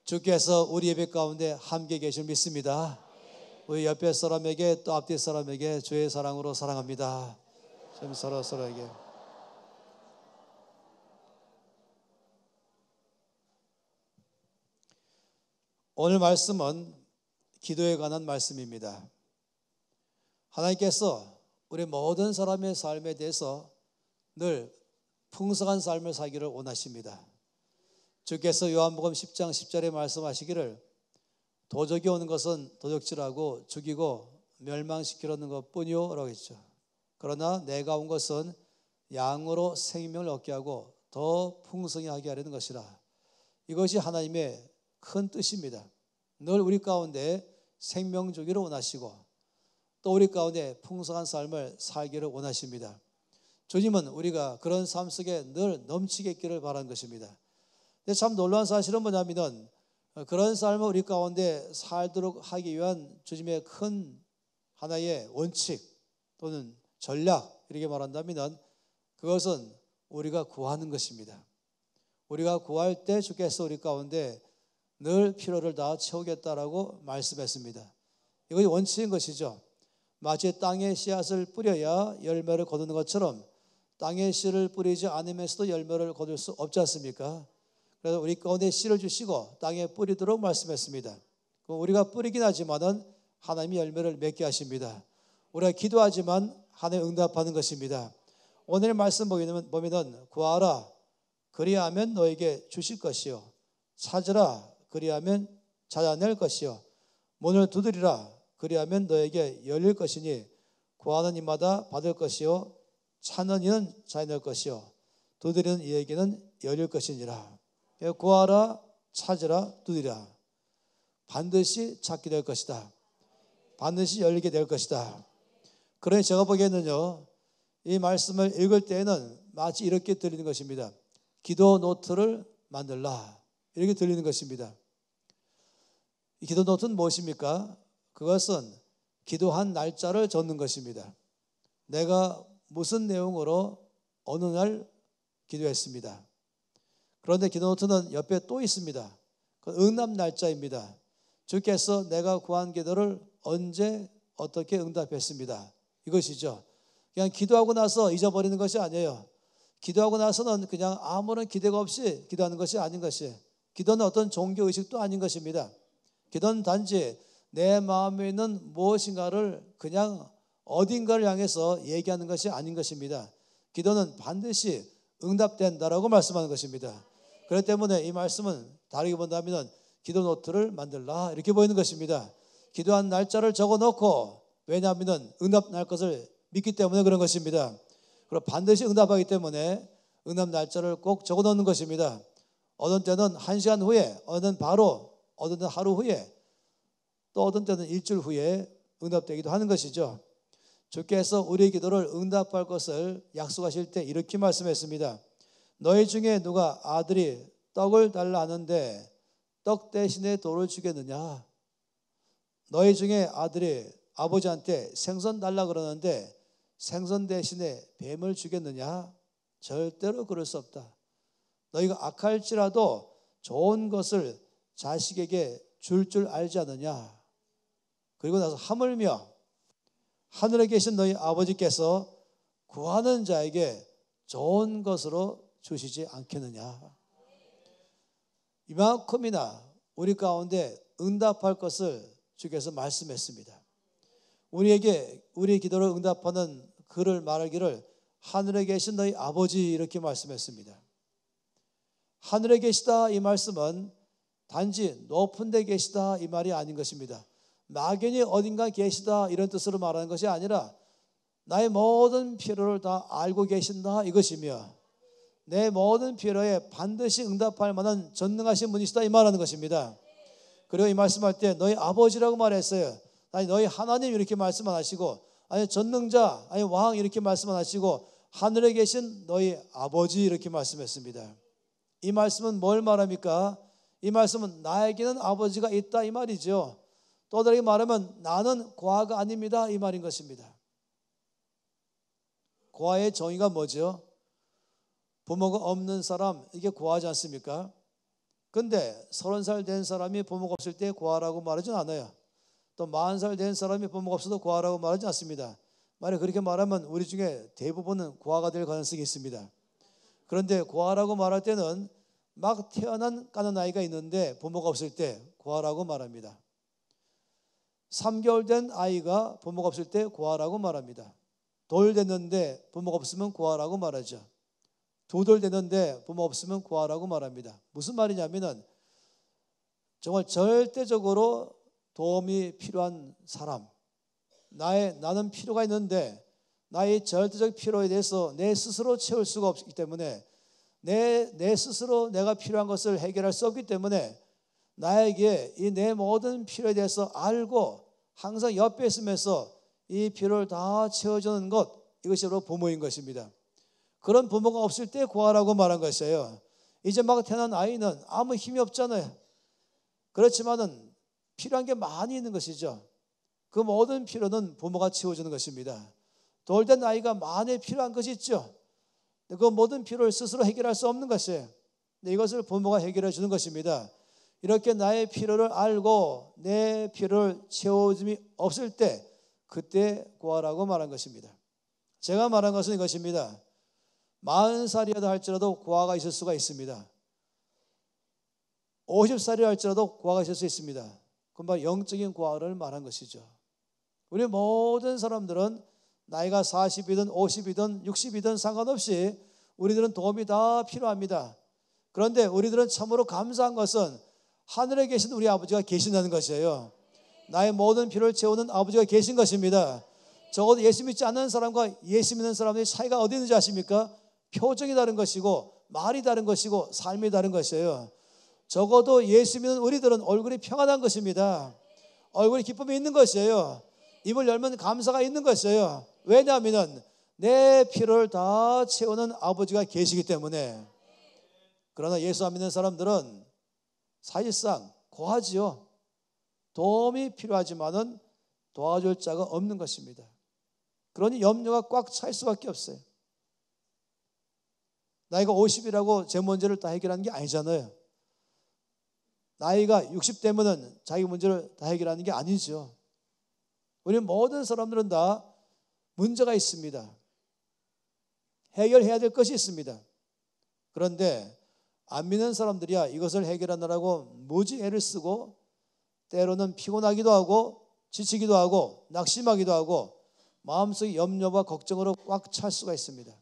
주께서 우리 예배 가운데 함께 계실 믿습니다. 우리 옆에 사람에게 또 앞뒤 사람에게 주의 사랑으로 사랑합니다. 좀 서로에게. 오늘 말씀은 기도에 관한 말씀입니다. 하나님께서 우리 모든 사람의 삶에 대해서 늘 풍성한 삶을 살기를 원하십니다. 주께서 요한복음 10장 10절에 말씀하시기를 도적이 오는 것은 도적질하고 죽이고 멸망시키려는 것뿐이요 라고 했죠. 그러나 내가 온 것은 양으로 생명을 얻게 하고 더 풍성히 하게 하려는 것이라. 이것이 하나님의 큰 뜻입니다. 늘 우리 가운데 생명 주기를 원하시고 또 우리 가운데 풍성한 삶을 살기를 원하십니다. 주님은 우리가 그런 삶 속에 늘 넘치게 있기를 바라는 것입니다. 근데 참 놀라운 사실은 뭐냐면은 그런 삶을 우리 가운데 살도록 하기 위한 주님의 큰 하나의 원칙 또는 전략 이렇게 말한다면은 그것은 우리가 구하는 것입니다. 우리가 구할 때 주께서 우리 가운데 늘 필요를 다 채우겠다라고 말씀했습니다. 이것이 원칙인 것이죠. 마치 땅에 씨앗을 뿌려야 열매를 거두는 것처럼 땅에 씨를 뿌리지 않으면서도 열매를 거둘 수 없지 않습니까? 그래서 우리 가운데 씨를 주시고 땅에 뿌리도록 말씀했습니다. 우리가 뿌리긴 하지만은 하나님이 열매를 맺게 하십니다. 우리가 기도하지만 하나님 응답하는 것입니다. 오늘 말씀 보면은 구하라 그리하면 너에게 주실 것이요 찾으라 그리하면 찾아낼 것이요 문을 두드리라 그리하면 너에게 열릴 것이니 구하는 이마다 받을 것이요 찾는 이는 찾아낼 것이요 두드리는 이에게는 열릴 것이니라. 구하라 찾으라 두드리라. 반드시 찾게 될 것이다. 반드시 열리게 될 것이다. 그러니 제가 보기에는요 이 말씀을 읽을 때에는 마치 이렇게 들리는 것입니다. 기도 노트를 만들라 이렇게 들리는 것입니다. 이 기도 노트는 무엇입니까? 그것은 기도한 날짜를 적는 것입니다. 내가 무슨 내용으로 어느 날 기도했습니다. 그런데 기도 노트는 옆에 또 있습니다. 그 응답 날짜입니다. 주께서 내가 구한 기도를 언제 어떻게 응답했습니다. 이것이죠. 그냥 기도하고 나서 잊어버리는 것이 아니에요. 기도하고 나서는 그냥 아무런 기대가 없이 기도하는 것이 아닌 것이, 기도는 어떤 종교의식도 아닌 것입니다. 기도는 단지 내 마음에 있는 무엇인가를 그냥 어딘가를 향해서 얘기하는 것이 아닌 것입니다. 기도는 반드시 응답된다라고 말씀하는 것입니다. 그렇기 때문에 이 말씀은 다르게 본다면 기도 노트를 만들라 이렇게 보이는 것입니다. 기도한 날짜를 적어놓고, 왜냐하면 응답 날 것을 믿기 때문에 그런 것입니다. 그리고 반드시 응답하기 때문에 응답 날짜를 꼭 적어놓는 것입니다. 어떤 때는 1시간 후에, 어떤 때는 바로, 어떤 때는 하루 후에, 또 어떤 때는 일주일 후에 응답되기도 하는 것이죠. 주께서 우리의 기도를 응답할 것을 약속하실 때 이렇게 말씀했습니다. 너희 중에 누가 아들이 떡을 달라 하는데 떡 대신에 돌을 주겠느냐? 너희 중에 아들이 아버지한테 생선 달라 그러는데 생선 대신에 뱀을 주겠느냐? 절대로 그럴 수 없다. 너희가 악할지라도 좋은 것을 자식에게 줄 알지 않느냐? 그리고 나서 하물며 하늘에 계신 너희 아버지께서 구하는 자에게 좋은 것으로 주시지 않겠느냐? 이만큼이나 우리 가운데 응답할 것을 주께서 말씀했습니다. 우리에게 우리 기도를 응답하는 그를 말하기를 하늘에 계신 너희 아버지 이렇게 말씀했습니다. 하늘에 계시다 이 말씀은 단지 높은 데 계시다 이 말이 아닌 것입니다. 막연히 어딘가 계시다 이런 뜻으로 말하는 것이 아니라 나의 모든 필요를 다 알고 계신다 이것이며 내 모든 필요에 반드시 응답할 만한 전능하신 분이시다 이 말하는 것입니다. 그리고 이 말씀할 때 너희 아버지라고 말했어요. 아니 너희 하나님 이렇게 말씀 안 하시고, 아니 전능자, 아니 왕 이렇게 말씀 안 하시고 하늘에 계신 너희 아버지 이렇게 말씀했습니다. 이 말씀은 뭘 말합니까? 이 말씀은 나에게는 아버지가 있다 이 말이죠. 또 다르게 말하면 나는 고아가 아닙니다 이 말인 것입니다. 고아의 정의가 뭐죠? 부모가 없는 사람, 이게 고아지 않습니까? 근데 30살 된 사람이 부모가 없을 때 구하라고 말하진 않아요. 또 40살 된 사람이 부모가 없어도 구하라고 말하지 않습니다. 만약 그렇게 말하면 우리 중에 대부분은 구하가 될 가능성이 있습니다. 그런데 구하라고 말할 때는 막 태어난 까는 아이가 있는데 부모가 없을 때 구하라고 말합니다. 3개월 된 아이가 부모가 없을 때 구하라고 말합니다. 돌 됐는데 부모가 없으면 구하라고 말하죠. 2돌 됐는데 부모 없으면 구하라고 말합니다. 무슨 말이냐면은 정말 절대적으로 도움이 필요한 사람, 나는 필요가 있는데 나의 절대적 필요에 대해서 내 스스로 채울 수가 없기 때문에 내 스스로 내가 필요한 것을 해결할 수 없기 때문에 나에게 이 내 모든 필요에 대해서 알고 항상 옆에 있으면서 이 필요를 다 채워주는 것, 이것이 바로 부모인 것입니다. 그런 부모가 없을 때 구하라고 말한 것이에요. 이제 막 태어난 아이는 아무 힘이 없잖아요. 그렇지만은 필요한 게 많이 있는 것이죠. 그 모든 필요는 부모가 채워주는 것입니다. 돌된 아이가 많이 필요한 것이 있죠. 그 모든 필요를 스스로 해결할 수 없는 것이에요. 이것을 부모가 해결해 주는 것입니다. 이렇게 나의 필요를 알고 내 필요를 채워줌이 없을 때 그때 구하라고 말한 것입니다. 제가 말한 것은 이것입니다. 40살이라도 할지라도 구하가 있을 수가 있습니다. 50살이 할지라도 구하가 있을 수 있습니다. 그건 영적인 구하를 말한 것이죠. 우리 모든 사람들은 나이가 40이든 50이든 60이든 상관없이 우리들은 도움이 다 필요합니다. 그런데 우리들은 참으로 감사한 것은 하늘에 계신 우리 아버지가 계신다는 것이에요. 나의 모든 필요를 채우는 아버지가 계신 것입니다. 적어도 예수 믿지 않는 사람과 예수 믿는 사람의 차이가 어디 있는지 아십니까? 표정이 다른 것이고 말이 다른 것이고 삶이 다른 것이에요. 적어도 예수 믿는 우리들은 얼굴이 평안한 것입니다. 얼굴에 기쁨이 있는 것이에요. 입을 열면 감사가 있는 것이에요. 왜냐하면 내 필요를 다 채우는 아버지가 계시기 때문에. 그러나 예수 안 믿는 사람들은 사실상 고하지요. 도움이 필요하지만은 도와줄 자가 없는 것입니다. 그러니 염려가 꽉 찰 수밖에 없어요. 나이가 50이라고 제 문제를 다 해결하는 게 아니잖아요. 나이가 60 되면은 자기 문제를 다 해결하는 게 아니죠. 우리 모든 사람들은 다 문제가 있습니다. 해결해야 될 것이 있습니다. 그런데 안 믿는 사람들이야 이것을 해결하느라고 무지 애를 쓰고 때로는 피곤하기도 하고 지치기도 하고 낙심하기도 하고 마음속에 염려와 걱정으로 꽉 찰 수가 있습니다.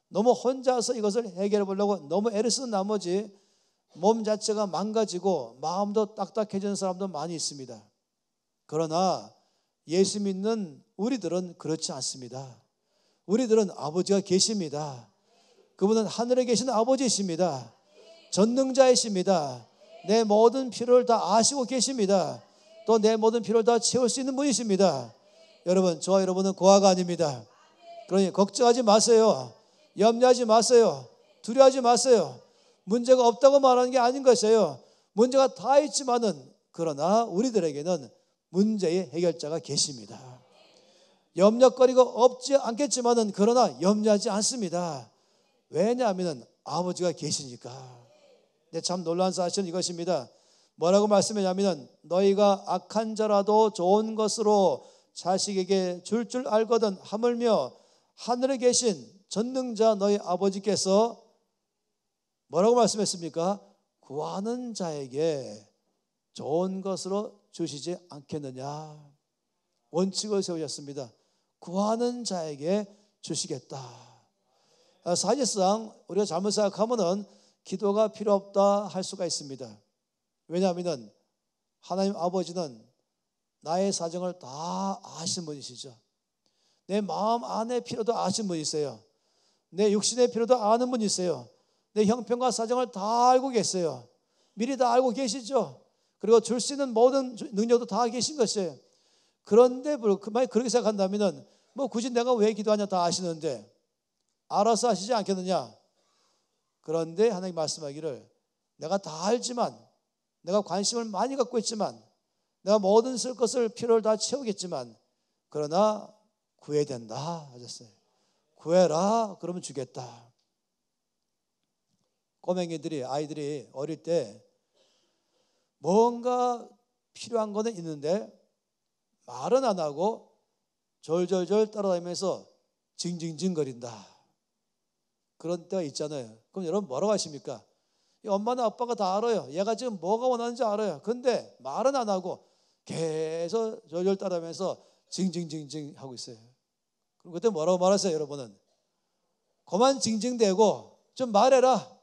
너무 혼자서 이것을 해결해 보려고 너무 애를 쓰는 나머지 몸 자체가 망가지고 마음도 딱딱해지는 사람도 많이 있습니다. 그러나 예수 믿는 우리들은 그렇지 않습니다. 우리들은 아버지가 계십니다. 그분은 하늘에 계신 아버지이십니다. 전능자이십니다. 내 모든 필요를 다 아시고 계십니다. 또 내 모든 필요를 다 채울 수 있는 분이십니다. 여러분, 저와 여러분은 고아가 아닙니다. 그러니 걱정하지 마세요. 염려하지 마세요. 두려워하지 마세요. 문제가 없다고 말하는 게 아닌 것이에요. 문제가 다 있지만은 그러나 우리들에게는 문제의 해결자가 계십니다. 염려거리가 없지 않겠지만은 그러나 염려하지 않습니다. 왜냐하면 아버지가 계시니까. 근데 참 놀라운 사실은 이것입니다. 뭐라고 말씀하냐면 너희가 악한 자라도 좋은 것으로 자식에게 줄 알거든 하물며 하늘에 계신 전능자 너희 아버지께서 뭐라고 말씀했습니까? 구하는 자에게 좋은 것으로 주시지 않겠느냐. 원칙을 세우셨습니다. 구하는 자에게 주시겠다. 사실상 우리가 잘못 생각하면은 기도가 필요 없다 할 수가 있습니다. 왜냐하면 하나님 아버지는 나의 사정을 다 아시는 분이시죠. 내 마음 안의 필요도 아시는 분이세요. 내 육신의 필요도 아는 분이세요. 내 형편과 사정을 다 알고 계세요. 미리 다 알고 계시죠. 그리고 줄 수 있는 모든 능력도 다 계신 것이에요. 그런데 만약 그렇게 생각한다면 뭐 굳이 내가 왜 기도하냐 다 아시는데 알아서 하시지 않겠느냐. 그런데 하나님 말씀하기를 내가 다 알지만 내가 관심을 많이 갖고 있지만 내가 모든 쓸 것을 필요를 다 채우겠지만 그러나 구해야 된다 하셨어요. 구해라 그러면 주겠다. 꼬맹이들이 아이들이 어릴 때 뭔가 필요한 거는 있는데 말은 안 하고 졸졸졸 따라다니면서 징징징거린다. 그런 때가 있잖아요. 그럼 여러분 뭐라고 하십니까? 엄마나 아빠가 다 알아요. 얘가 지금 뭐가 원하는지 알아요. 근데 말은 안 하고 계속 졸졸 따라다니면서 징징징징 하고 있어요. 그럼 그때 뭐라고 말하세요, 여러분은? 그만 징징대고 좀 말해라.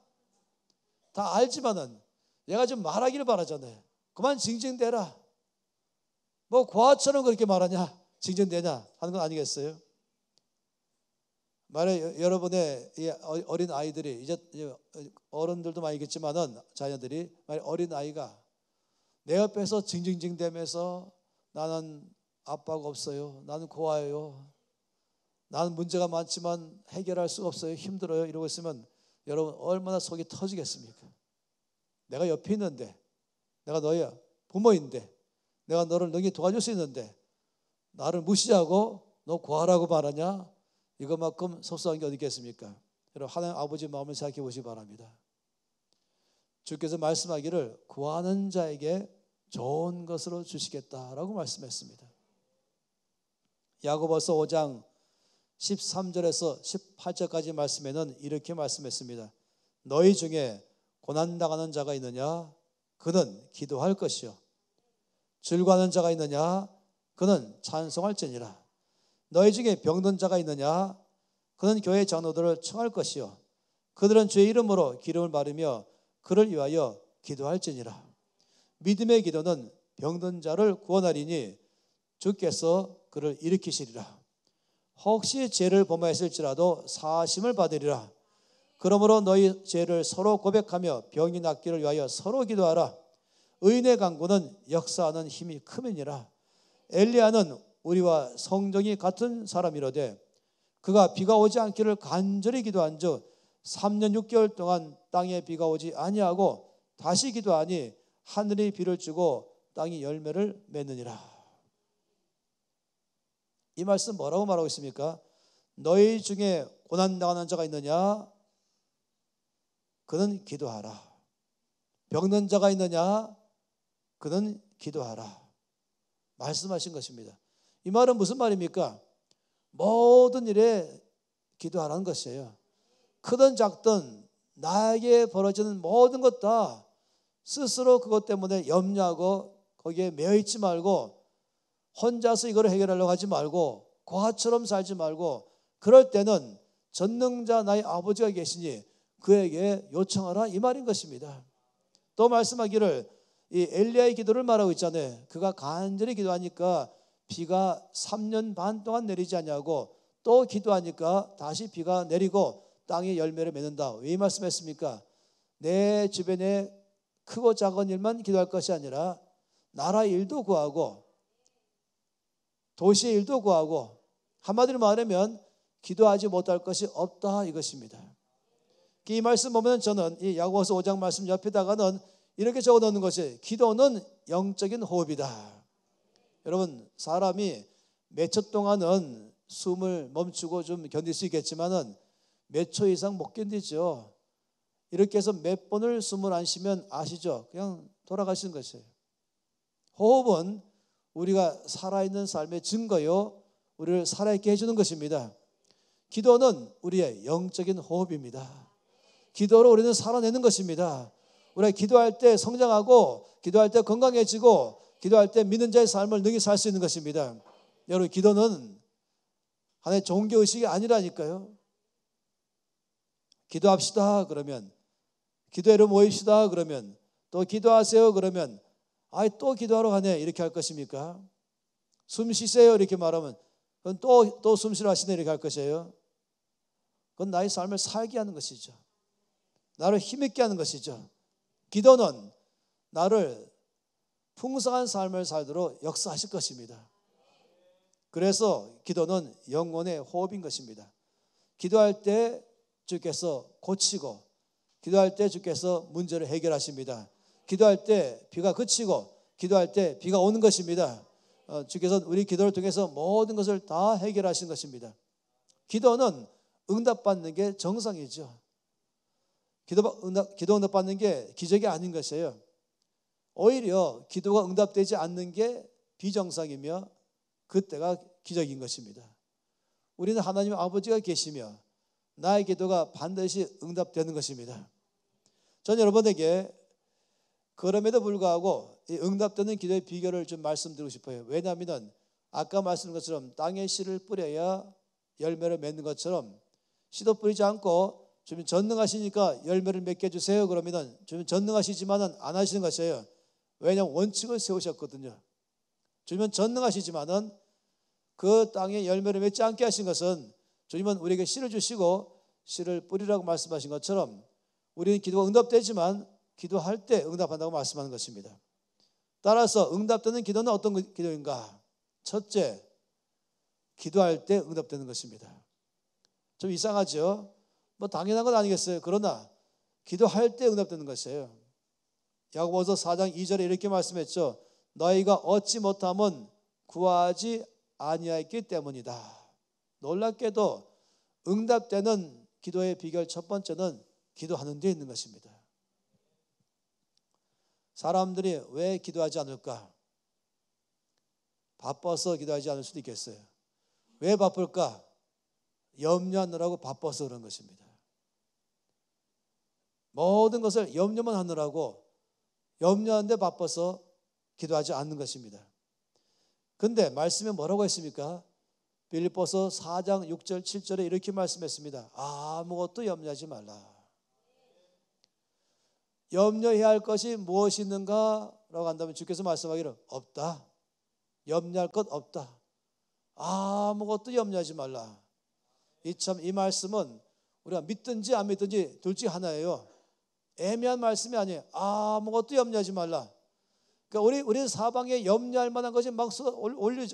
다 알지만은 얘가 좀 말하기를 바라잖아요. 그만 징징대라. 뭐 고아처럼 그렇게 말하냐, 징징대냐 하는 건 아니겠어요? 만약 여러분의 어린 아이들이 이제 어른들도 많이 있겠지만은 자녀들이 만약 어린 아이가 내 옆에서 징징징대면서 나는 아빠가 없어요, 나는 고아예요, 나는 문제가 많지만 해결할 수가 없어요, 힘들어요 이러고 있으면 여러분 얼마나 속이 터지겠습니까? 내가 옆에 있는데, 내가 너의 부모인데, 내가 너를 능히 도와줄 수 있는데 나를 무시하고 너 고아라고 말하냐? 이것만큼 속상한 게 어디 있겠습니까? 여러분 하나님 아버지 마음을 생각해 보시기 바랍니다. 주께서 말씀하기를 구하는 자에게 좋은 것으로 주시겠다라고 말씀했습니다. 야고보서 5장 13절에서 18절까지 말씀에는 이렇게 말씀했습니다. 너희 중에 고난당하는 자가 있느냐? 그는 기도할 것이요. 즐거워하는 자가 있느냐? 그는 찬송할지니라. 너희 중에 병든 자가 있느냐? 그는 교회 장로들을 청할 것이요. 그들은 주의 이름으로 기름을 바르며 그를 위하여 기도할지니라. 믿음의 기도는 병든 자를 구원하리니 주께서 그를 일으키시리라. 혹시 죄를 범하였을지라도 사하심을 받으리라. 그러므로 너희 죄를 서로 고백하며 병이 낫기를 위하여 서로 기도하라. 의인의 간구는 역사하는 힘이 크느니라. 엘리야는 우리와 성정이 같은 사람이로되 그가 비가 오지 않기를 간절히 기도한즉 3년 6개월 동안 땅에 비가 오지 아니하고 다시 기도하니 하늘이 비를 주고 땅이 열매를 맺느니라. 이 말씀 뭐라고 말하고 있습니까? 너희 중에 고난당하는 자가 있느냐? 그는 기도하라. 병든 자가 있느냐? 그는 기도하라. 말씀하신 것입니다. 이 말은 무슨 말입니까? 모든 일에 기도하라는 것이에요. 크든 작든 나에게 벌어지는 모든 것 다 스스로 그것 때문에 염려하고 거기에 매여있지 말고 혼자서 이걸 해결하려고 하지 말고 고아처럼 살지 말고 그럴 때는 전능자 나의 아버지가 계시니 그에게 요청하라 이 말인 것입니다. 또 말씀하기를 이 엘리야의 기도를 말하고 있잖아요. 그가 간절히 기도하니까 비가 3년 반 동안 내리지 않냐고 또 기도하니까 다시 비가 내리고 땅에 열매를 맺는다. 왜 이 말씀했습니까? 내 주변에 크고 작은 일만 기도할 것이 아니라 나라 일도 구하고 도시의 일도 구하고 한마디로 말하면 기도하지 못할 것이 없다 이것입니다. 이 말씀 보면 저는 이 야고보서 5장 말씀 옆에다가는 이렇게 적어 놓는 것이 기도는 영적인 호흡이다. 여러분 사람이 몇 초 동안은 숨을 멈추고 좀 견딜 수 있겠지만은 몇 초 이상 못 견디죠. 이렇게 해서 몇 번을 숨을 안 쉬면 아시죠? 그냥 돌아가시는 것이에요. 호흡은 우리가 살아있는 삶의 증거요 우리를 살아있게 해주는 것입니다. 기도는 우리의 영적인 호흡입니다. 기도로 우리는 살아내는 것입니다. 우리가 기도할 때 성장하고 기도할 때 건강해지고 기도할 때 믿는 자의 삶을 능히 살 수 있는 것입니다. 여러분 기도는 하나의 종교의식이 아니라니까요. 기도합시다 그러면 기도회로 모입시다 그러면 또 기도하세요 그러면 또 기도하러 가네 이렇게 할 것입니까? 숨 쉬세요 이렇게 말하면 그건 또 숨 쉬러 하시네 이렇게 할 것이에요. 그건 나의 삶을 살게 하는 것이죠. 나를 힘있게 하는 것이죠. 기도는 나를 풍성한 삶을 살도록 역사하실 것입니다. 그래서 기도는 영혼의 호흡인 것입니다. 기도할 때 주께서 고치고 기도할 때 주께서 문제를 해결하십니다. 기도할 때 비가 그치고 기도할 때 비가 오는 것입니다. 주께서 우리 기도를 통해서 모든 것을 다 해결하신 것입니다. 기도는 응답받는 게 정상이죠. 기도 응답받는 게 기적이 아닌 것이에요. 오히려 기도가 응답되지 않는 게 비정상이며 그때가 기적인 것입니다. 우리는 하나님 아버지가 계시며 나의 기도가 반드시 응답되는 것입니다. 저는 여러분에게 그럼에도 불구하고 이 응답되는 기도의 비결을 좀 말씀드리고 싶어요. 왜냐하면 아까 말씀드린 것처럼 땅에 씨를 뿌려야 열매를 맺는 것처럼 씨도 뿌리지 않고 주님 전능하시니까 열매를 맺게 해주세요. 그러면 주님 전능하시지만은 안 하시는 것이에요. 왜냐하면 원칙을 세우셨거든요. 주님은 전능하시지만은 그 땅에 열매를 맺지 않게 하신 것은 주님은 우리에게 씨를 주시고 씨를 뿌리라고 말씀하신 것처럼 우리는 기도가 응답되지만 기도할 때 응답한다고 말씀하는 것입니다. 따라서 응답되는 기도는 어떤 기도인가? 첫째, 기도할 때 응답되는 것입니다. 좀 이상하죠? 뭐 당연한 건 아니겠어요. 그러나 기도할 때 응답되는 것이에요. 야고보서 4장 2절에 이렇게 말씀했죠. 너희가 얻지 못함은 구하지 아니하였기 때문이다. 놀랍게도 응답되는 기도의 비결 첫 번째는 기도하는 데 있는 것입니다. 사람들이 왜 기도하지 않을까? 바빠서 기도하지 않을 수도 있겠어요. 왜 바쁠까? 염려하느라고 바빠서 그런 것입니다. 모든 것을 염려만 하느라고 염려하는데 바빠서 기도하지 않는 것입니다. 근데 말씀에 뭐라고 했습니까? 빌립보서 4장 6절 7절에 이렇게 말씀했습니다. 아무것도 염려하지 말라. 염려해야 할 것이 무엇이 있는가? 라고 한다면 주께서 말씀하기를 없다. 염려할 것 없다. 아무것도 염려하지 말라. 이 말씀은 우리가 믿든지 안 믿든지 둘 중 하나예요. 애매한 말씀이 아니에요. 아무것도 염려하지 말라. 그러니까 우리는 사방에 염려할 만한 것이 막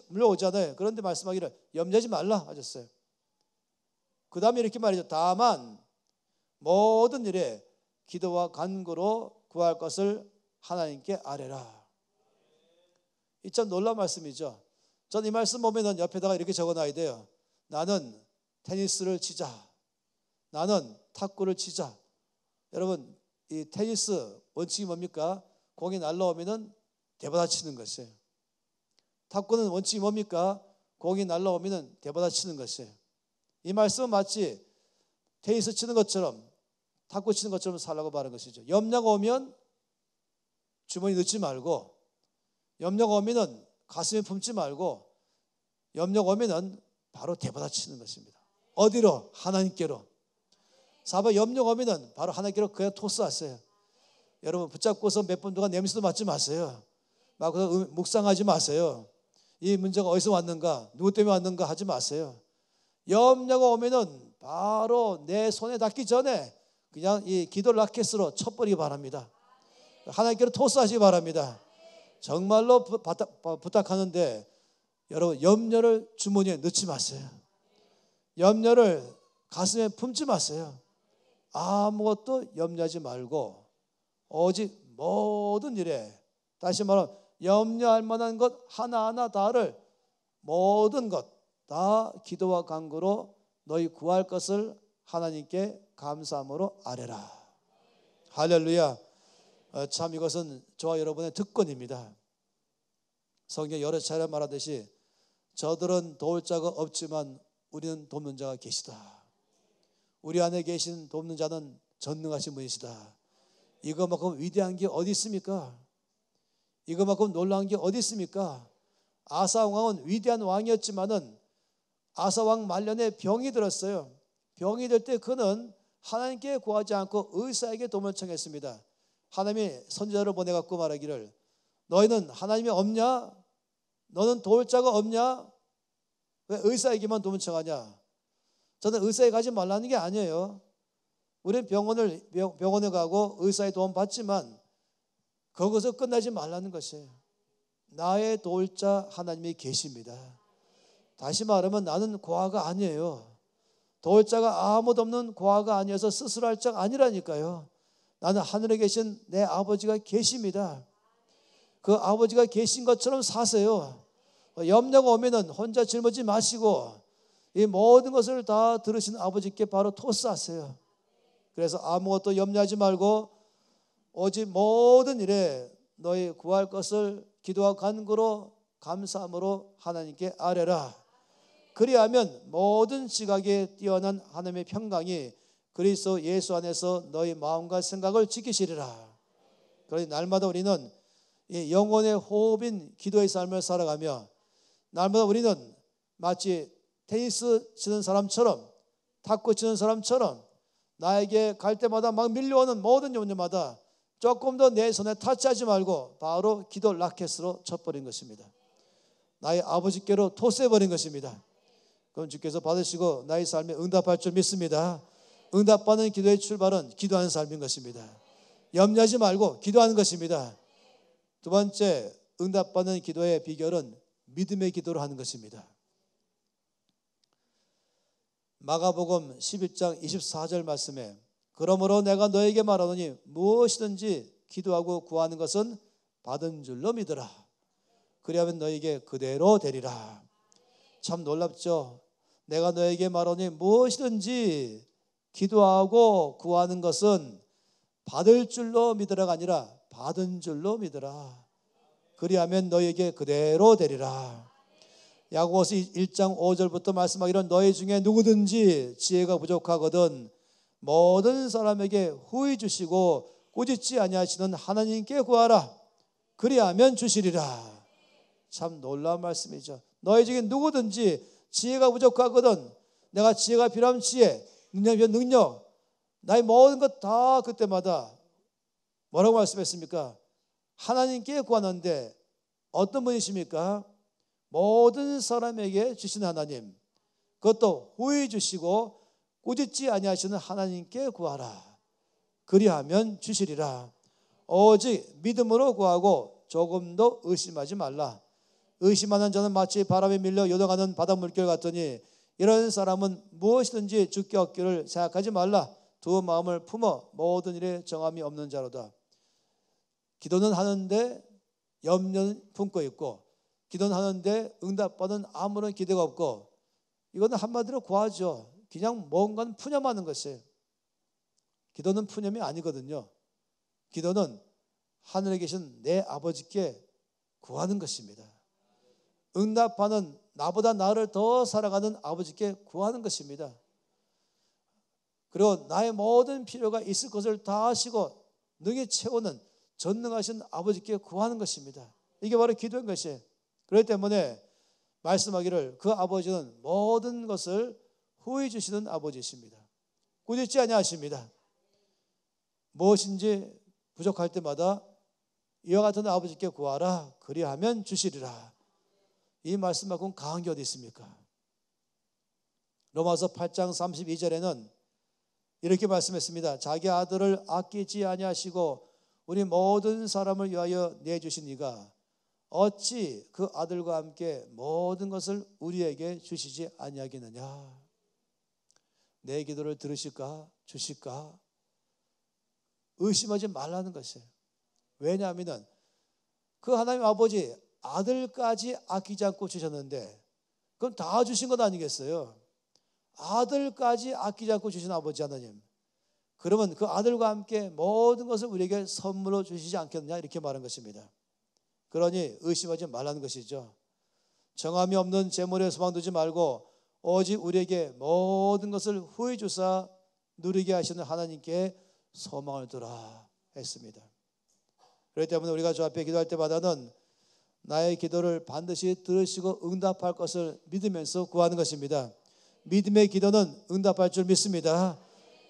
몰려오잖아요. 그런데 말씀하기를 염려하지 말라 하셨어요. 그 다음에 이렇게 말이죠. 다만 모든 일에 기도와 간구로 구할 것을 하나님께 아뢰라. 이 참 놀라운 말씀이죠. 전 이 말씀 보면 옆에다가 이렇게 적어놔야 돼요. 나는 테니스를 치자. 나는 탁구를 치자. 여러분, 이 테니스 원칙이 뭡니까? 공이 날라오면 대받아 치는 것이에요. 탁구는 원칙이 뭡니까? 공이 날라오면 대받아 치는 것이에요. 이 말씀은 마치 테니스 치는 것처럼 탁구 치는 것처럼 살라고 말하는 것이죠. 염려가 오면 주머니 넣지 말고, 염려가 오면 가슴에 품지 말고, 염려가 오면 바로 대받아 치는 것입니다. 어디로? 하나님께로. 사바 염려가 오면 바로 하나님께로 그냥 토스하세요. 여러분 붙잡고서 몇 분 동안 냄새도 맡지 마세요. 막 묵상하지 마세요. 이 문제가 어디서 왔는가, 누구 때문에 왔는가 하지 마세요. 염려가 오면은 바로 내 손에 닿기 전에 그냥 이 기도 라켓으로 쳐버리기 바랍니다. 하나님께로 토스하시기 바랍니다. 정말로 부탁하는데 여러분 염려를 주머니에 넣지 마세요. 염려를 가슴에 품지 마세요. 아무것도 염려하지 말고 오직 모든 일에, 다시 말하면 염려할 만한 것 하나하나 다를 모든 것 다 기도와 간구로 너희 구할 것을 하나님께 감사함으로 아뢰라. 할렐루야. 참 이것은 저와 여러분의 특권입니다. 성경 여러 차례 말하듯이 저들은 도울 자가 없지만 우리는 돕는 자가 계시다. 우리 안에 계신 돕는 자는 전능하신 분이시다. 이거만큼 위대한 게 어디 있습니까? 이거만큼 놀라운 게 어디 있습니까? 아사 왕은 위대한 왕이었지만은 아사 왕 말년에 병이 들었어요. 병이 들 때 그는 하나님께 구하지 않고 의사에게 도움을 청했습니다. 하나님이 선지자를 보내갖고 말하기를 너희는 하나님이 없냐? 너는 도울 자가 없냐? 왜 의사에게만 도움을 청하냐? 저는 의사에 가지 말라는 게 아니에요. 우리는 병원에 가고 의사의 도움 받지만 거기서 끝나지 말라는 것이에요. 나의 도울 자 하나님이 계십니다. 다시 말하면 나는 고아가 아니에요. 도울 자가 아무도 없는 고아가 아니어서 스스로 할 자가 아니라니까요. 나는 하늘에 계신 내 아버지가 계십니다. 그 아버지가 계신 것처럼 사세요. 염려가 오면은 혼자 짊어지지 마시고 이 모든 것을 다 들으시는 아버지께 바로 토스하세요. 그래서 아무것도 염려하지 말고 오직 모든 일에 너희 구할 것을 기도와 간구로 감사함으로 하나님께 아뢰라. 그리하면 모든 지각에 뛰어난 하나님의 평강이 그리스도 예수 안에서 너희 마음과 생각을 지키시리라. 그러니 날마다 우리는 이 영혼의 호흡인 기도의 삶을 살아가며, 날마다 우리는 마치 테니스 치는 사람처럼, 탁구 치는 사람처럼 나에게 갈 때마다 막 밀려오는 모든 염려마다 조금 더 내 손에 타치하지 말고 바로 기도 라켓으로 쳐버린 것입니다. 나의 아버지께로 토스해버린 것입니다. 그럼 주께서 받으시고 나의 삶에 응답할 줄 믿습니다. 응답받는 기도의 출발은 기도하는 삶인 것입니다. 염려하지 말고 기도하는 것입니다. 두 번째, 응답받는 기도의 비결은 믿음의 기도를 하는 것입니다. 마가복음 11장 24절 말씀에 그러므로 내가 너에게 말하노니 무엇이든지 기도하고 구하는 것은 받은 줄로 믿으라. 그리하면 너에게 그대로 되리라. 참 놀랍죠. 내가 너에게 말하노니 무엇이든지 기도하고 구하는 것은 받을 줄로 믿으라가 아니라 받은 줄로 믿으라. 그리하면 너에게 그대로 되리라. 야고보서 1장 5절부터 말씀하기로 너희 중에 누구든지 지혜가 부족하거든 모든 사람에게 후히 주시고 꾸짖지 아니하시는 하나님께 구하라. 그리하면 주시리라. 참 놀라운 말씀이죠. 너희 중에 누구든지 지혜가 부족하거든, 내가 지혜가 필요하면 지혜, 능력이 능력, 나의 모든 것 다 그때마다 뭐라고 말씀했습니까? 하나님께 구하는데 어떤 분이십니까? 모든 사람에게 주시는 하나님, 그것도 후히 주시고 꾸짖지 아니하시는 하나님께 구하라. 그리하면 주시리라. 오직 믿음으로 구하고 조금도 의심하지 말라. 의심하는 자는 마치 바람에 밀려 요동하는 바닷물결 같으니 이런 사람은 무엇이든지 주께 얻기를 생각하지 말라. 두 마음을 품어 모든 일에 정함이 없는 자로다. 기도는 하는데 염려는 품고 있고, 기도는 하는데 응답받은 아무런 기대가 없고, 이거는 한마디로 구하죠. 그냥 뭔가는 푸념하는 것이에요. 기도는 푸념이 아니거든요. 기도는 하늘에 계신 내 아버지께 구하는 것입니다. 응답하는 나보다 나를 더 사랑하는 아버지께 구하는 것입니다. 그리고 나의 모든 필요가 있을 것을 다 하시고 능히 채우는 전능하신 아버지께 구하는 것입니다. 이게 바로 기도인 것이에요. 그렇기 때문에 말씀하기를 그 아버지는 모든 것을 후히 주시는 아버지이십니다. 꾸짖지 아니하십니다. 무엇인지 부족할 때마다 이와 같은 아버지께 구하라. 그리하면 주시리라. 이 말씀만큼 강한 게 어디 있습니까? 로마서 8장 32절에는 이렇게 말씀했습니다. 자기 아들을 아끼지 아니하시고 우리 모든 사람을 위하여 내주신 이가 어찌 그 아들과 함께 모든 것을 우리에게 주시지 아니하겠느냐. 내 기도를 들으실까 주실까 의심하지 말라는 것이에요. 왜냐하면 그 하나님 아버지 아들까지 아끼지 않고 주셨는데 그럼 다 주신 것 아니겠어요? 아들까지 아끼지 않고 주신 아버지 하나님, 그러면 그 아들과 함께 모든 것을 우리에게 선물로 주시지 않겠느냐 이렇게 말한 것입니다. 그러니 의심하지 말라는 것이죠. 정함이 없는 재물에 소망 두지 말고 오직 우리에게 모든 것을 후히 주사 누리게 하시는 하나님께 소망을 두라 했습니다. 그렇기 때문에 우리가 주 앞에 기도할 때마다는 나의 기도를 반드시 들으시고 응답할 것을 믿으면서 구하는 것입니다. 믿음의 기도는 응답할 줄 믿습니다.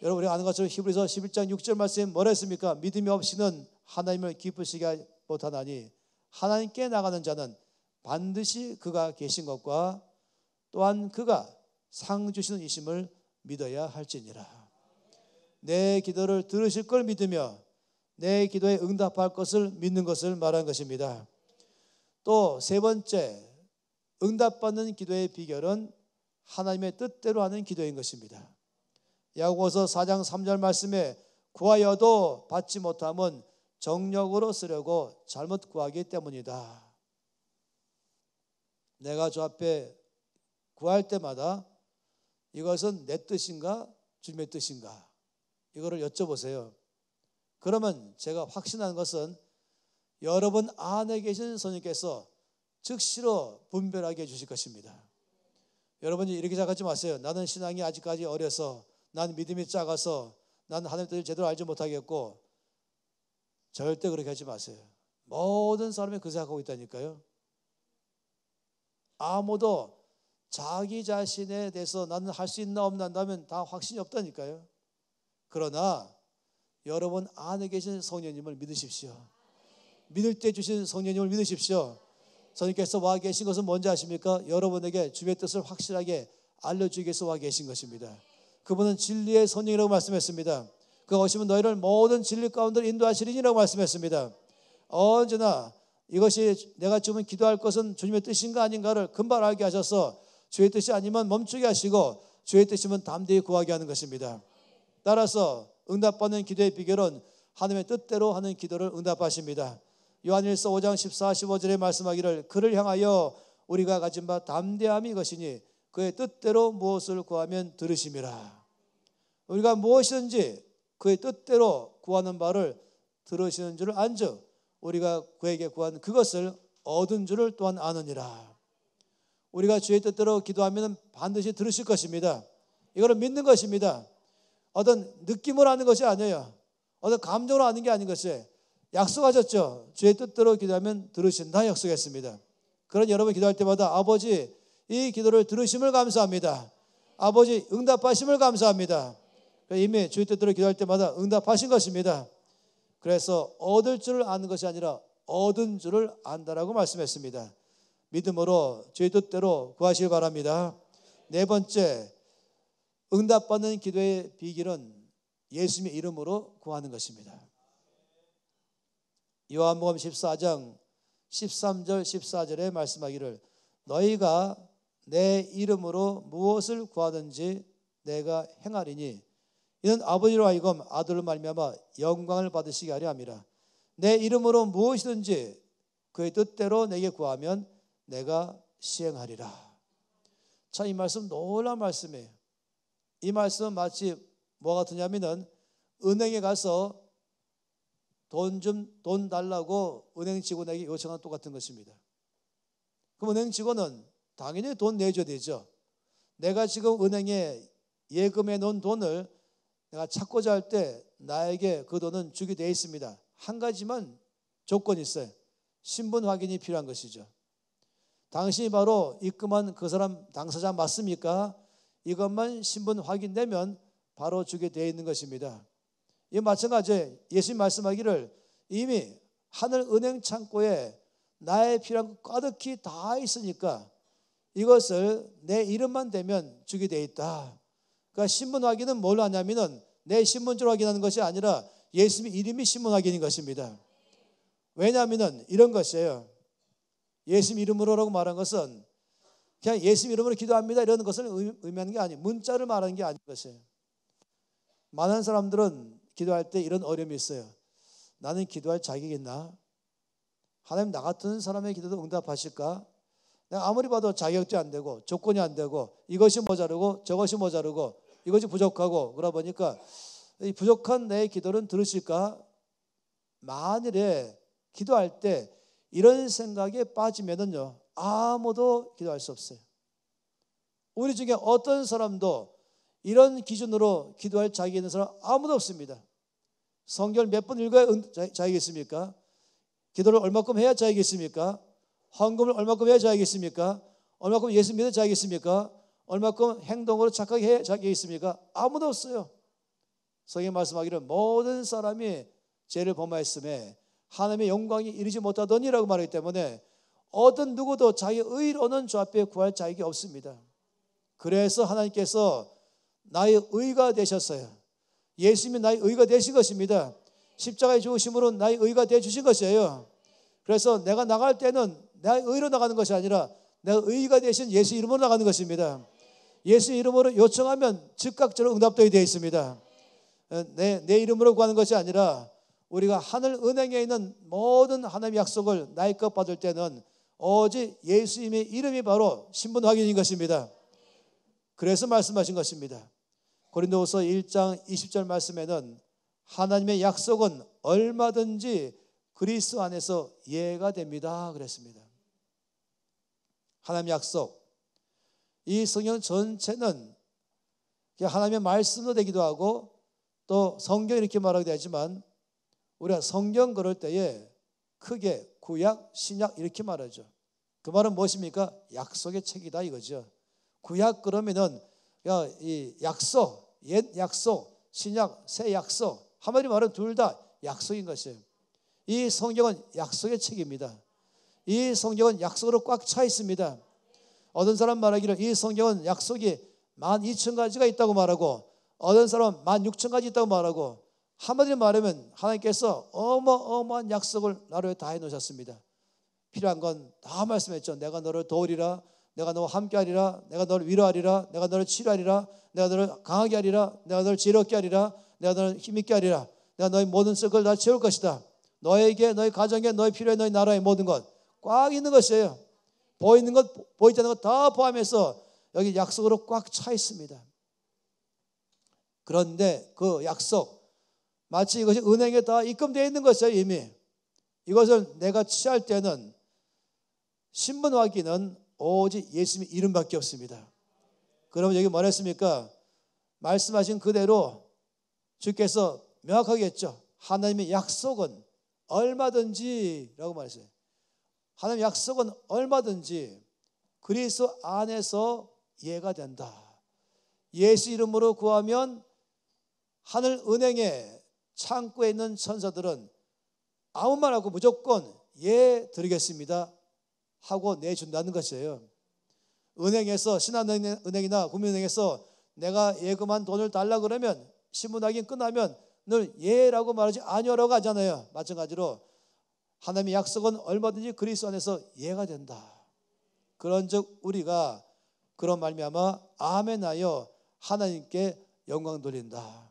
여러분, 우리가 아는 것처럼 히브리서 11장 6절 말씀에 뭐라 했습니까? 믿음이 없이는 하나님을 기쁘시게 못하나니 하나님께 나가는 자는 반드시 그가 계신 것과 또한 그가 상 주시는 이심을 믿어야 할지니라. 내 기도를 들으실 걸 믿으며 내 기도에 응답할 것을 믿는 것을 말하는 것입니다. 또 세 번째, 응답받는 기도의 비결은 하나님의 뜻대로 하는 기도인 것입니다. 야고보서 4장 3절 말씀에 구하여도 받지 못함은 정력으로 쓰려고 잘못 구하기 때문이다. 내가 주 앞에 구할 때마다 이것은 내 뜻인가 주님의 뜻인가 이거를 여쭤보세요. 그러면 제가 확신하는 것은 여러분 안에 계신 성령께서 즉시로 분별하게 해주실 것입니다. 여러분이 이렇게 생각하지 마세요. 나는 신앙이 아직까지 어려서, 난 믿음이 작아서, 난 하나님 뜻을 제대로 알지 못하겠고. 절대 그렇게 하지 마세요. 모든 사람이 그 생각하고 있다니까요. 아무도 자기 자신에 대해서 나는 할 수 있나 없나 한다면 다 확신이 없다니까요. 그러나 여러분 안에 계신 성령님을 믿으십시오. 믿을 때 주신 성령님을 믿으십시오. 성령께서 와 계신 것은 뭔지 아십니까? 여러분에게 주의 뜻을 확실하게 알려주기 위해서 와 계신 것입니다. 그분은 진리의 성령이라고 말씀했습니다. 그가 오시면 너희를 모든 진리 가운데로 인도하시리니라고 말씀했습니다. 언제나 이것이 내가 지금 기도할 것은 주님의 뜻인가 아닌가를 금방 알게 하셔서 주의 뜻이 아니면 멈추게 하시고 주의 뜻이면 담대히 구하게 하는 것입니다. 따라서 응답받는 기도의 비결은 하나님의 뜻대로 하는 기도를 응답하십니다. 요한일서 5장 14, 15절에 말씀하기를 그를 향하여 우리가 가진 바 담대함이 이것이니 그의 뜻대로 무엇을 구하면 들으심이라. 우리가 무엇이든지 그의 뜻대로 구하는 바를 들으시는 줄을 안즉 우리가 그에게 구한 그것을 얻은 줄을 또한 아느니라. 우리가 주의 뜻대로 기도하면 반드시 들으실 것입니다. 이거를 믿는 것입니다. 어떤 느낌으로 하는 것이 아니에요. 어떤 감정으로 하는 게 아닌 것이에요. 약속하셨죠. 주의 뜻대로 기도하면 들으신다 약속했습니다. 그런 여러분 기도할 때마다 아버지 이 기도를 들으심을 감사합니다. 아버지 응답하심을 감사합니다. 이미 주의 뜻대로 기도할 때마다 응답하신 것입니다. 그래서 얻을 줄을 아는 것이 아니라 얻은 줄을 안다라고 말씀했습니다. 믿음으로 주의 뜻대로 구하시기 바랍니다. 네 번째, 응답받는 기도의 비결은 예수님의 이름으로 구하는 것입니다. 요한복음 14장 13절 14절에 말씀하기를 너희가 내 이름으로 무엇을 구하든지 내가 행하리니 이는 아버지로 하여금 아들로 말미암아 영광을 받으시게 하려 함이라. 내 이름으로 무엇이든지 그의 뜻대로 내게 구하면 내가 시행하리라. 참 이 말씀 놀라운 말씀이에요. 이 말씀은 마치 뭐 같으냐면은 은행에 가서 돈 달라고 은행 직원에게 요청한 똑같은 것입니다. 그럼 은행 직원은 당연히 돈 내줘야 되죠. 내가 지금 은행에 예금해 놓은 돈을 내가 찾고자 할 때 나에게 그 돈은 주게 되어 있습니다. 한 가지만 조건이 있어요. 신분 확인이 필요한 것이죠. 당신이 바로 입금한 그 사람 당사자 맞습니까? 이것만 신분 확인되면 바로 주게 되어 있는 것입니다. 이 마찬가지에 예수님 말씀하기를 이미 하늘 은행 창고에 나의 필요한 것 가득히 다 있으니까 이것을 내 이름만 대면 주게 되어 있다. 그러니까 신분 확인은 뭘 하냐면은 내 신분증을 확인하는 것이 아니라 예수님 이름이 신분 확인인 것입니다. 왜냐하면은 이런 것이에요. 예수님 이름으로라고 말한 것은 그냥 예수님 이름으로 기도합니다 이런 것을 의미하는 게 아니에요. 문자를 말하는 게 아닌 것이에요. 많은 사람들은 기도할 때 이런 어려움이 있어요. 나는 기도할 자격이 있나? 하나님 나 같은 사람의 기도도 응답하실까? 내가 아무리 봐도 자격도 안 되고 조건이 안 되고 이것이 모자르고 저것이 모자르고 이것이 부족하고 그러다 보니까 이 부족한 내 기도는 들으실까? 만일에 기도할 때 이런 생각에 빠지면은요 아무도 기도할 수 없어요. 우리 중에 어떤 사람도 이런 기준으로 기도할 자격이 있는 사람 아무도 없습니다. 성경을 몇 번 읽어야 자격이 있습니까? 기도를 얼마큼 해야 자격이 있습니까? 헌금을 얼마큼 해야 자격이 있습니까? 얼마큼 예수 믿을 자격이 있습니까? 얼마큼 행동으로 착하게 해야 자격이 있습니까? 아무도 없어요. 성경이 말씀하기를 모든 사람이 죄를 범하였음에 하나님의 영광이 이르지 못하더니라고 말하기 때문에 어떤 누구도 자기 의로는 주 앞에 구할 자격이 없습니다. 그래서 하나님께서 나의 의가 되셨어요. 예수님이 나의 의가 되신 것입니다. 십자가의 죽으심으로 나의 의가 되어 주신 것이에요. 그래서 내가 나갈 때는 나의 의로 나가는 것이 아니라 내가 의가 되신 예수 이름으로 나가는 것입니다. 예수 이름으로 요청하면 즉각적으로 응답되게 되어 있습니다. 내 이름으로 구하는 것이 아니라 우리가 하늘 은행에 있는 모든 하나님의 약속을 나의 것 받을 때는 오직 예수님의 이름이 바로 신분 확인인 것입니다. 그래서 말씀하신 것입니다. 고린도후서 1장 20절 말씀에는 하나님의 약속은 얼마든지 그리스도 안에서 이해가 됩니다. 그랬습니다. 하나님의 약속, 이 성경 전체는 하나님의 말씀도 되기도 하고 또 성경 이렇게 말하기도 하지만 우리가 성경 그럴 때에 크게 구약, 신약 이렇게 말하죠. 그 말은 무엇입니까? 약속의 책이다 이거죠. 구약 그러면은 이 약속, 옛 약속, 신약, 새 약속, 한마디로 말하면 둘 다 약속인 것이에요. 이 성경은 약속의 책입니다. 이 성경은 약속으로 꽉 차 있습니다. 어떤 사람 말하기를 이 성경은 약속이 12,000가지가 있다고 말하고 어떤 사람은 16,000가지 있다고 말하고 한마디로 말하면 하나님께서 어마어마한 약속을 나를 위해 다 해놓으셨습니다. 필요한 건 다 말씀했죠. 내가 너를 도우리라, 내가 너와 함께하리라, 내가 너를 위로하리라, 내가 너를 치료하리라, 내가 너를 강하게 하리라, 내가 너를 지혜롭게 하리라, 내가 너를 힘있게 하리라, 내가 너의 모든 썩을 다 채울 것이다. 너에게, 너의 가정에, 너의 필요에, 너의 나라의 모든 것 꽉 있는 것이에요. 보이는 것, 보이지 않는 것 다 포함해서 여기 약속으로 꽉 차 있습니다. 그런데 그 약속 마치 이것이 은행에 다 입금되어 있는 것이에요. 이미 이것을 내가 취할 때는 신분 확인은 오직 예수님의 이름밖에 없습니다. 그러면 여기 뭐라 했습니까? 말씀하신 그대로 주께서 명확하게 했죠. 하나님의 약속은 얼마든지라고 말했어요. 하나님의 약속은 얼마든지 그리스도 안에서 이해가 된다. 예수 이름으로 구하면 하늘 은행에 창고에 있는 천사들은 아무 말 하고 무조건 예 드리겠습니다 하고 내준다는 것이에요. 은행에서 신한은행이나 국민은행에서 내가 예금한 돈을 달라 그러면 신분 확인 끝나면 늘 예라고 말하지 아니오라고 하잖아요. 마찬가지로 하나님의 약속은 얼마든지 그리스도 안에서 예가 된다. 그런즉 우리가 그런 말미암아 아멘하여 하나님께 영광 돌린다.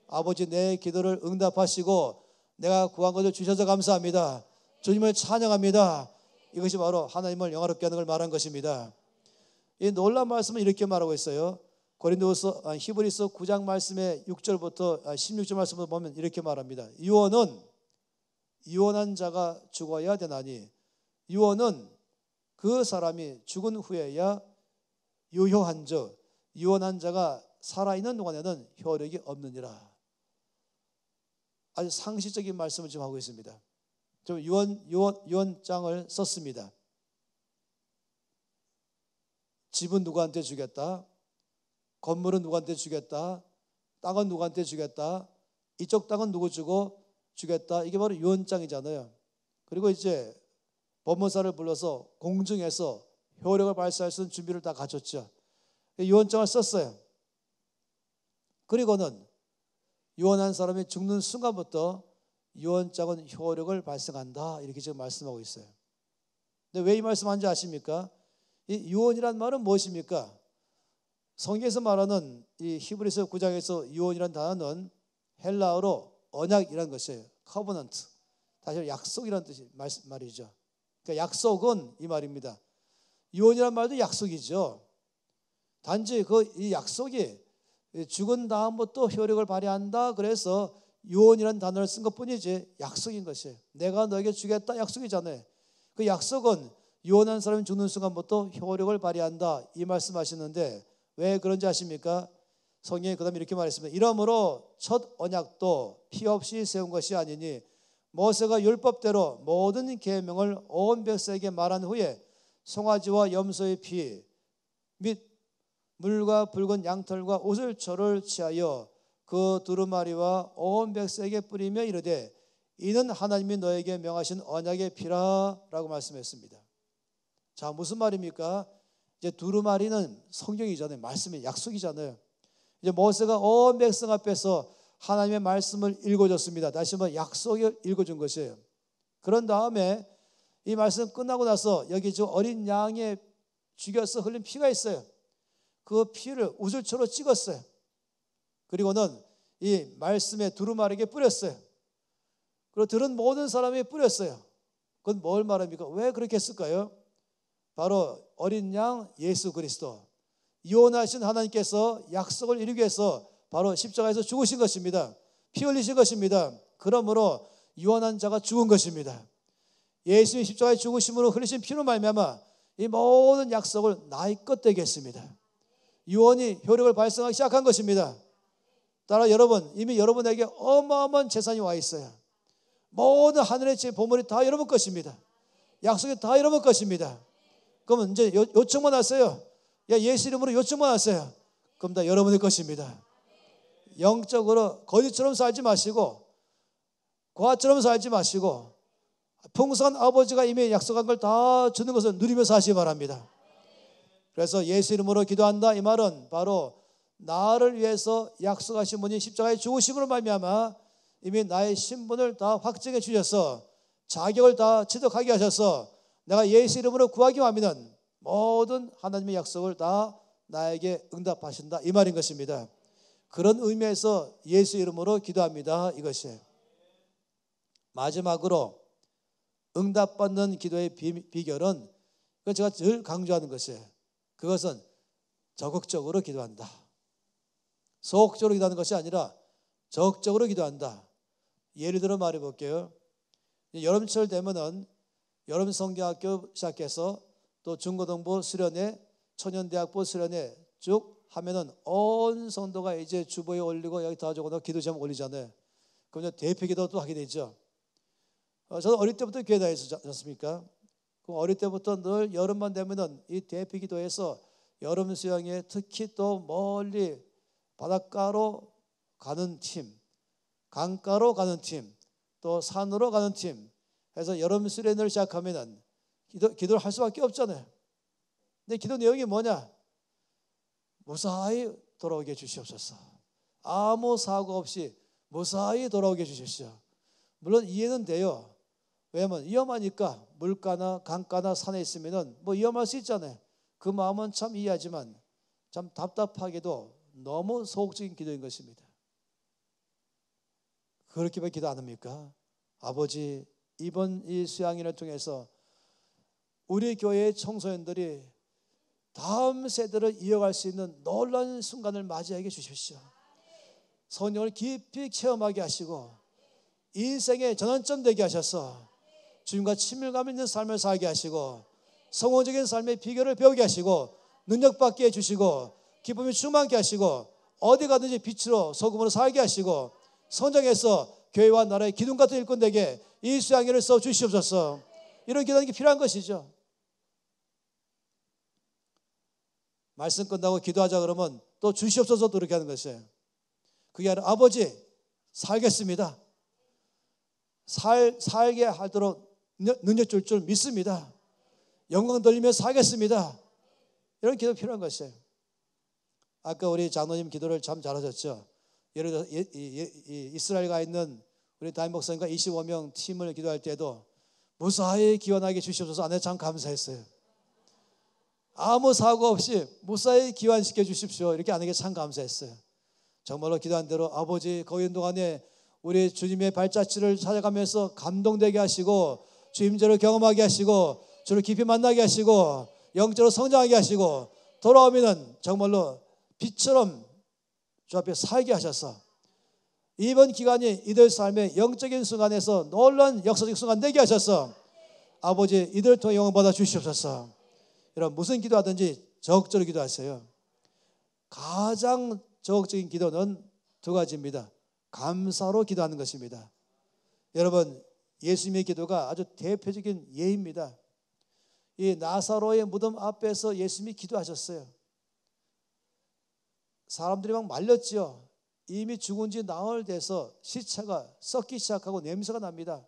아버지 내 기도를 응답하시고 내가 구한 것을 주셔서 감사합니다. 주님을 찬양합니다. 이것이 바로 하나님을 영화롭게 하는 걸 말한 것입니다. 이 놀라운 말씀은 이렇게 말하고 있어요. 히브리서 9장 말씀의 6절부터 16절 말씀을 보면 이렇게 말합니다. 유언은 유언한 자가 죽어야 되나니 유언은 그 사람이 죽은 후에야 유효한즉 유언한 자가 살아있는 동안에는 효력이 없느니라. 아주 상식적인 말씀을 지금 하고 있습니다. 좀 유언장을 썼습니다. 집은 누구한테 주겠다, 건물은 누구한테 주겠다, 땅은 누구한테 주겠다, 이쪽 땅은 누구 주고 주겠다. 이게 바로 유언장이잖아요. 그리고 이제 법무사를 불러서 공증해서 효력을 발휘할 수 있는 준비를 다 갖췄죠. 유언장을 썼어요. 그리고는 유언한 사람이 죽는 순간부터 유언장은 효력을 발생한다. 이렇게 지금 말씀하고 있어요. 근데 왜 이 말씀하는지 아십니까? 이 유언이란 말은 무엇입니까? 성경에서 말하는 이 히브리서 9장에서 유언이란 단어는 헬라어로 언약이라는 것이에요. 커버넌트. 다시 약속이라는 뜻이 말이죠. 그러니까 약속은 이 말입니다. 유언이란 말도 약속이죠. 단지 이 약속이 죽은 다음부터 효력을 발휘한다. 그래서 유언이라는 단어를 쓴 것뿐이지 약속인 것이에요. 내가 너에게 주겠다 약속이잖아요. 그 약속은 유언한 사람이 죽는 순간부터 효력을 발휘한다. 이 말씀하시는데 왜 그런지 아십니까? 성경이 그 다음에 이렇게 말했습니다. 이러므로 첫 언약도 피 없이 세운 것이 아니니 모세가 율법대로 모든 계명을 온 백성에게 말한 후에 송아지와 염소의 피 및 물과 붉은 양털과 우슬초를 취하여 그 두루마리와 온 백성에게 뿌리며 이르되 이는 하나님이 너에게 명하신 언약의 피라라고 말씀했습니다. 자, 무슨 말입니까? 이제 두루마리는 성경이잖아요. 말씀이 약속이잖아요. 이제 모세가 온 백성 앞에서 하나님의 말씀을 읽어줬습니다. 다시 한번 약속을 읽어준 것이에요. 그런 다음에 이 말씀 끝나고 나서 여기 저 어린 양의 죽여서 흘린 피가 있어요. 그 피를 우슬초로 찍었어요. 그리고는 이 말씀의 두루마리에게 뿌렸어요. 그리고 들은 모든 사람이 뿌렸어요. 그건 뭘 말합니까? 왜 그렇게 했을까요? 바로 어린 양 예수 그리스도, 유언하신 하나님께서 약속을 이루기 위해서 바로 십자가에서 죽으신 것입니다. 피 흘리신 것입니다. 그러므로 유언한 자가 죽은 것입니다. 예수님의 십자가의 죽으심으로 흘리신 피로 말미암아 이 모든 약속을 나의 것 되게 했습니다. 유언이 효력을 발생하기 시작한 것입니다. 따라 여러분, 이미 여러분에게 어마어마한 재산이 와 있어요. 모든 하늘의 보물이 다 여러분 것입니다. 약속이 다 여러분 것입니다. 그러면 이제 요청만 하세요. 야, 예수 이름으로 요청만 하세요. 그럼 다 여러분의 것입니다. 영적으로 거짓처럼 살지 마시고 고아처럼 살지 마시고 풍성한 아버지가 이미 약속한 걸 다 주는 것을 누리면서 하시기 바랍니다. 그래서 예수 이름으로 기도한다 이 말은 바로 나를 위해서 약속하신 분이 십자가의 죽으심으로 말미암아 이미 나의 신분을 다 확정해 주셔서 자격을 다 취득하게 하셔서 내가 예수 이름으로 구하기만 하면 모든 하나님의 약속을 다 나에게 응답하신다 이 말인 것입니다. 그런 의미에서 예수 이름으로 기도합니다 이것이에요. 마지막으로 응답받는 기도의 비결은 그건 제가 늘 강조하는 것이에요. 그것은 적극적으로 기도한다. 소극적으로 기도하는 것이 아니라 적극적으로 기도한다. 예를 들어 말해 볼게요. 여름철 되면은 여름 성경학교 시작해서 또 중고등부 수련회, 청년대학부 수련회 쭉 하면은 온 성도가 이제 주보에 올리고 여기 다 적어놓고 기도 제목 올리잖아요. 그럼 대표 기도도 하게 되죠. 저는 어릴 때부터 교회 다녔지 않습니까? 그럼 어릴 때부터 늘 여름만 되면은 이 대표 기도에서 여름 수영에 특히 또 멀리 바닷가로 가는 팀, 강가로 가는 팀, 또 산으로 가는 팀 해서 여름 수련회를 시작하면은 기도를 할 수밖에 없잖아요. 근데 기도 내용이 뭐냐? 무사히 돌아오게 해주시옵소서. 아무 사고 없이 무사히 돌아오게 해주십시오. 물론 이해는 돼요. 왜냐하면 위험하니까 물가나 강가나 산에 있으면 뭐 위험할 수 있잖아요. 그 마음은 참 이해하지만 참 답답하게도 너무 소극적인 기도인 것입니다. 그렇게만 기도 안 합니까? 아버지, 이번 이 수양일을 통해서 우리 교회의 청소년들이 다음 세대를 이어갈 수 있는 놀라운 순간을 맞이하게 해주십시오. 성령을 깊이 체험하게 하시고 인생의 전환점 되게 하셔서 주님과 친밀감 있는 삶을 살게 하시고 성공적인 삶의 비결을 배우게 하시고 능력받게 해주시고 기쁨이 충만케 하시고 어디 가든지 빛으로 소금으로 살게 하시고 성장해서 교회와 나라의 기둥 같은 일꾼 되게 이 수양회를 써 주시옵소서. 이런 기도하는 게 필요한 것이죠. 말씀 끝나고 기도하자 그러면 또 주시옵소서 또 이렇게 하는 것이에요. 그게 아니라 아버지 살겠습니다. 살게 하도록 능력 줄 줄 믿습니다. 영광 돌리며 살겠습니다. 이런 기도 필요한 것이에요. 아까 우리 장로님 기도를 참 잘하셨죠. 예를 들어 이스라엘 가 있는 우리 담임 목사님과 25명 팀을 기도할 때도 무사히 기원하게 주시옵소서 안에 참 감사했어요. 아무 사고 없이 무사히 기원시켜 주십시오. 이렇게 안에게 참 감사했어요. 정말로 기도한 대로 아버지 거기 있는 동안에 우리 주님의 발자취를 찾아가면서 감동되게 하시고 주임절을 경험하게 하시고 주를 깊이 만나게 하시고 영적으로 성장하게 하시고 돌아오면은 정말로 빛처럼 주 앞에 살게 하셔서 이번 기간이 이들 삶의 영적인 순간에서 놀라운 역사적 순간 되게 하셔서 아버지 이들을 통해 영광 받아 주시옵소서. 이런 무슨 기도하든지 적극적으로 기도하세요. 가장 적극적인 기도는 두 가지입니다. 감사로 기도하는 것입니다. 여러분 예수님의 기도가 아주 대표적인 예입니다. 이 나사로의 무덤 앞에서 예수님이 기도하셨어요. 사람들이 막 말렸지요. 이미 죽은 지 나흘 돼서 시체가 썩기 시작하고 냄새가 납니다.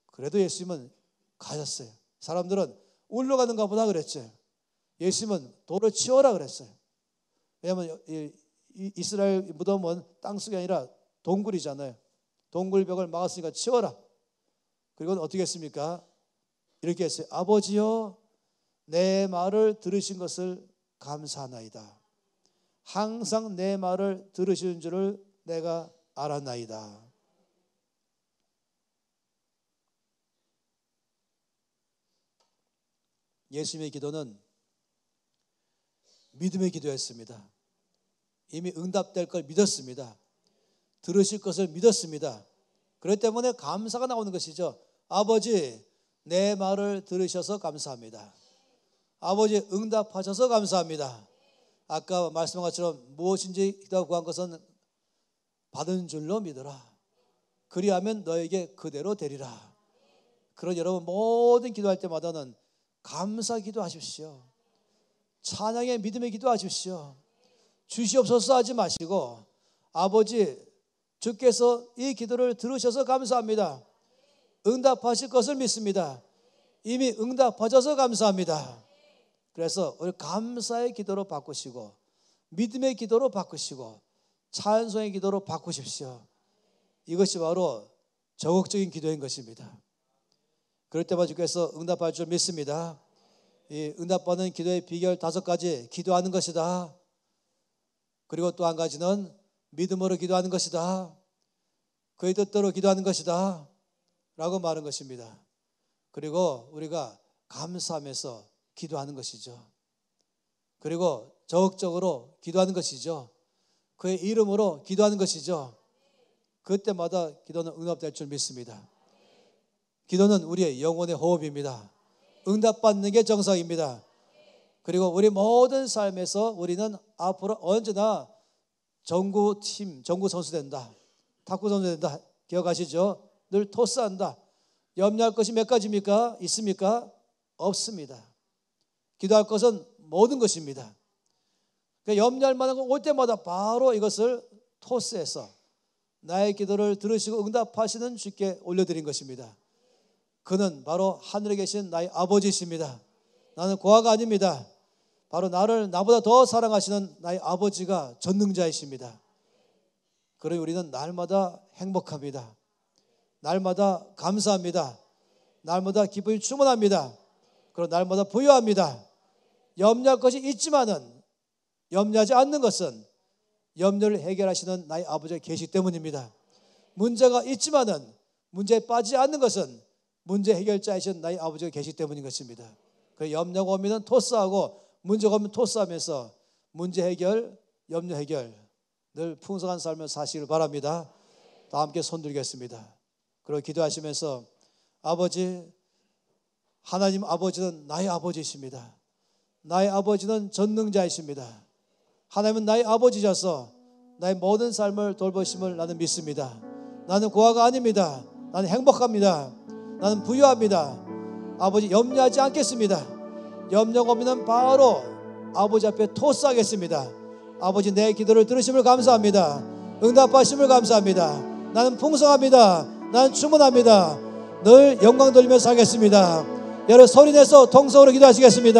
그래도 예수님은 가셨어요. 사람들은 울러가는가 보다 그랬죠. 예수님은 돌을 치워라 그랬어요. 왜냐하면 이스라엘 무덤은 땅속이 아니라 동굴이잖아요. 동굴벽을 막았으니까 치워라. 그리고 어떻게 했습니까? 이렇게 했어요. 아버지여 내 말을 들으신 것을 감사하나이다. 항상 내 말을 들으시는 줄을 내가 알았나이다. 예수님의 기도는 믿음의 기도였습니다. 이미 응답될 걸 믿었습니다. 들으실 것을 믿었습니다. 그렇기 때문에 감사가 나오는 것이죠. 아버지, 내 말을 들으셔서 감사합니다. 아버지, 응답하셔서 감사합니다. 아까 말씀한 것처럼 무엇인지 기도하고 구한 것은 받은 줄로 믿어라. 그리하면 너에게 그대로 되리라. 그런 여러분 모든 기도할 때마다는 감사 기도하십시오. 찬양의 믿음의 기도하십시오. 주시옵소서 하지 마시고, 아버지, 주께서 이 기도를 들으셔서 감사합니다. 응답하실 것을 믿습니다. 이미 응답하셔서 감사합니다. 그래서 우리 감사의 기도로 바꾸시고, 믿음의 기도로 바꾸시고, 찬송의 기도로 바꾸십시오. 이것이 바로 적극적인 기도인 것입니다. 그럴 때마다 주께서 응답할 줄 믿습니다. 이 응답받는 기도의 비결 5가지, 기도하는 것이다. 그리고 또 한 가지는 믿음으로 기도하는 것이다. 그의 뜻대로 기도하는 것이다 라고 말한 것입니다. 그리고 우리가 감사하면서 기도하는 것이죠. 그리고 적극적으로 기도하는 것이죠. 그의 이름으로 기도하는 것이죠. 그때마다 기도는 응답될 줄 믿습니다. 기도는 우리의 영혼의 호흡입니다. 응답받는 게 정상입니다. 그리고 우리 모든 삶에서 우리는 앞으로 언제나 정구팀, 정구 선수 된다. 탁구 선수 된다. 기억하시죠? 늘 토스한다. 염려할 것이 몇 가지입니까? 있습니까? 없습니다. 기도할 것은 모든 것입니다. 염려할 만한 거 올 때마다 바로 이것을 토스해서 나의 기도를 들으시고 응답하시는 주께 올려드린 것입니다. 그는 바로 하늘에 계신 나의 아버지이십니다. 나는 고아가 아닙니다. 바로 나를 나보다 더 사랑하시는 나의 아버지가 전능자이십니다. 그러니 우리는 날마다 행복합니다. 날마다 감사합니다. 날마다 기쁨이 충만합니다. 그리고 날마다 부유합니다. 염려할 것이 있지만은 염려하지 않는 것은 염려를 해결하시는 나의 아버지가 계시기 때문입니다. 문제가 있지만은 문제에 빠지지 않는 것은 문제 해결자이신 나의 아버지가 계시기 때문인 것입니다. 그 염려가 오면 토스하고 문제가 오면 토스하면서 문제 해결, 염려 해결 늘 풍성한 삶을 사시길 바랍니다. 다 함께 손 들겠습니다. 그리고 기도하시면서 아버지, 하나님 아버지는 나의 아버지이십니다. 나의 아버지는 전능자이십니다. 하나님은 나의 아버지셔서 나의 모든 삶을 돌보심을 나는 믿습니다. 나는 고아가 아닙니다. 나는 행복합니다. 나는 부유합니다. 아버지, 염려하지 않겠습니다. 염려가 오면 바로 아버지 앞에 토스하겠습니다. 아버지, 내 기도를 들으심을 감사합니다. 응답하심을 감사합니다. 나는 풍성합니다. 나는 충분합니다. 늘 영광 돌리며 살겠습니다. 여러분 소리내서 통성으로 기도하시겠습니다.